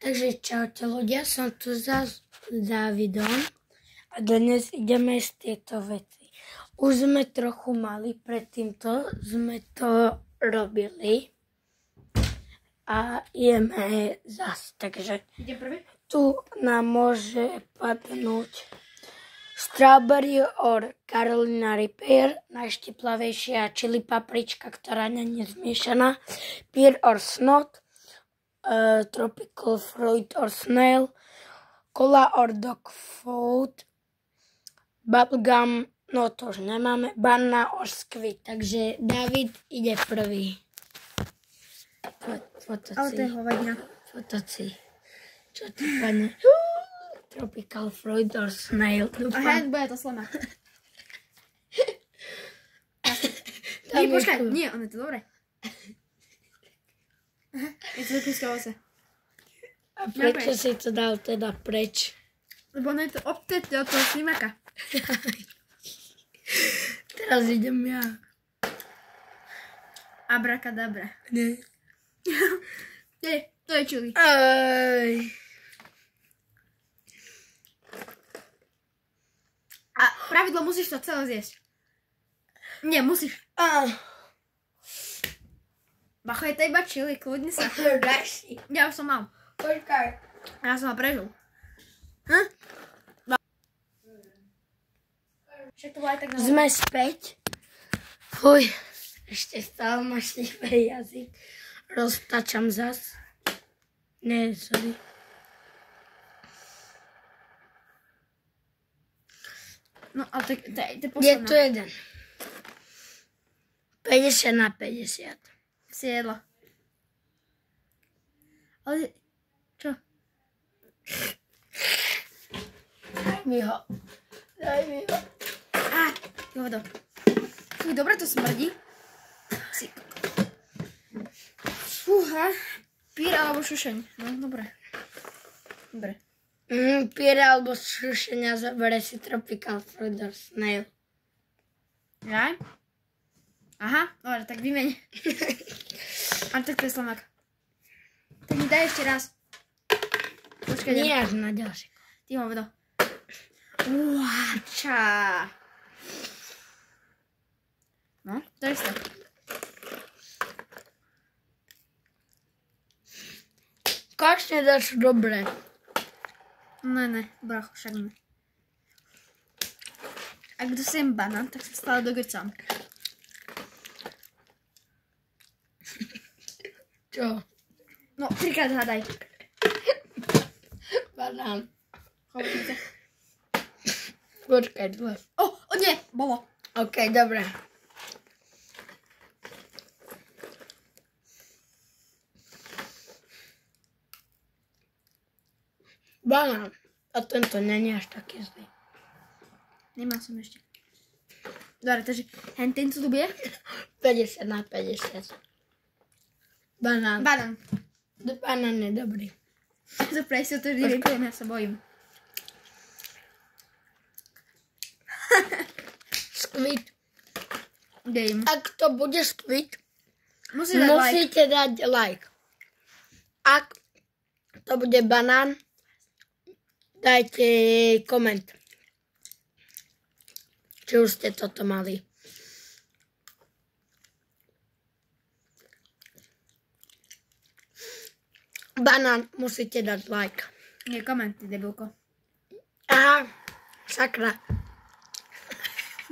Takže čaute ľudia, som tu za Dávidom a dnes ideme z tieto veci. Už sme trochu mali, predtým sme to robili a ideme zas. Takže tu nám môže padnúť Strawberry or Carolina Reaper, najštiplavejšia chili paprička, ktorá nie je zmiešaná, Pear or Snot, Tropical Fruit or Snail, Cola or Dog Food, Bubblegum, no to už nemáme, Banana or Squid. Takže David ide prvý. Ale to je hovadina. Fotoci. Čo ti padne? Tropical Fruit or Snail. Aha, bude to slama. Nie, počkaj, nie, ono je to dobré. Aha, je to zakúska ovoce. A prečo si to dal teda preč? Lebo ono je to obtetné od toho slimaka. Teraz idem ja. Abrakadabra. Nie. Nie, to je čili. A pravidlo, musíš to celé zjesť. Nie, musíš. Bacho, je to iba čili, kľudne sa. Daj si. Ja už som mal. Počkaj. Ja som ho prežil. Však to bolo aj tak na... Sme späť. Fuj, ešte stále máš štípej jazyk. Roztačam zas. Nie, sorry. No, ale to je posledná. Je tu jeden. 50 na 50. Si jedla. Ale... Čo? Daj mi ho. Jodo. Fuj, dobre to smrdí. Si. Fúha. Pír alebo šušeň. No, dobre. Dobre. Pír alebo šušeň a zabere si Tropical Fruit or Snail. Ja? Aha, dobre, tak vymeň. A tak to je slamak. Tak mi daj ešte raz. Počkaj. Nie až na ďalšie. Ty ho vedo. Uáča. No, to je isté. Konečne dáš dobre. Ne, bracho, však ne. Ak dostajem banán, tak sa stále dogrcam. Čo? No, 3-krát hádaj. Banán. Chovíte. Počkaj, dve. O, nie, bolo. OK, dobre. Banán. A tento není až taký zlý. Nemal som ešte. Dobre, takže ten co tu bude? 50 na 50. Banán. Banán. Banán je dobrý. Dobre, si to vždy vypiem, ja sa bojím. Squid. Dejím. Ak to bude squid, Musíte dať like. Ak to bude banán, dajte koment. Či už ste toto mali. Banán musíte dať like. Nie, komenty, debilko. Aha, sakra.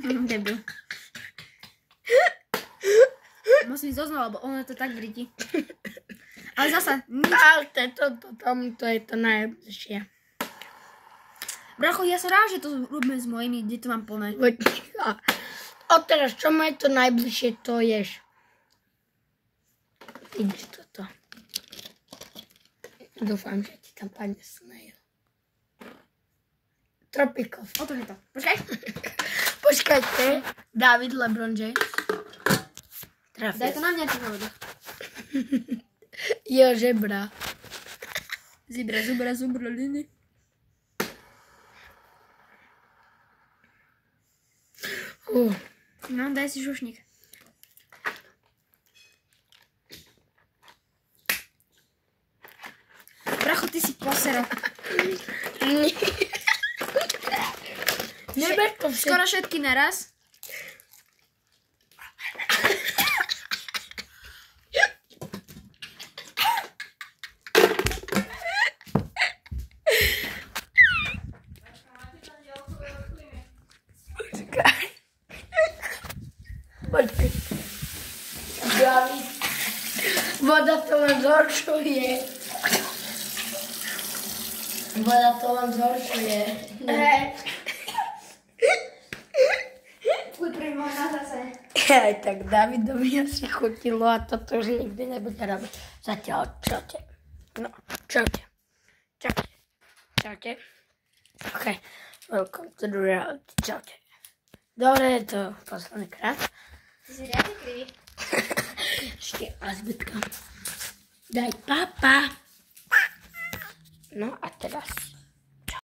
Debil. Musím ísť doznova, lebo ono to tak vríti. Ale zasa, nič. Ale to je to najbližšie. Bracho, ja som rád, že to robíme s mojimi, kde to mám plné. Odteraz, čo ma je to najbližšie, to ješ. Ideš toto. Dúfam, že ti tam padne snail. Tropical. Otoč je to. Počkaj. Počkajte. David LeBron James. Trafil. Daj to na mňa, ty hovorí. Jo, žebra. Zubra, liny. No, daj si šušník. Micho, ty si posero. Neber to všetko. Skoro všetky naraz. Počkaj. David. Voda to len zhoršuje. Voda to len zhoršuje. Utrimo na zase. Aj tak Davidovi asi chutilo a toto už nikdy nebude robiť. Zatiaľ, čaute. No, čaute. Čaute. Čaute. OK, welcome to the reality. Čaute. Dobre, je to posledný krát. Ty si riadne krivý. Ešte azbytka. Daj papa. No a teraz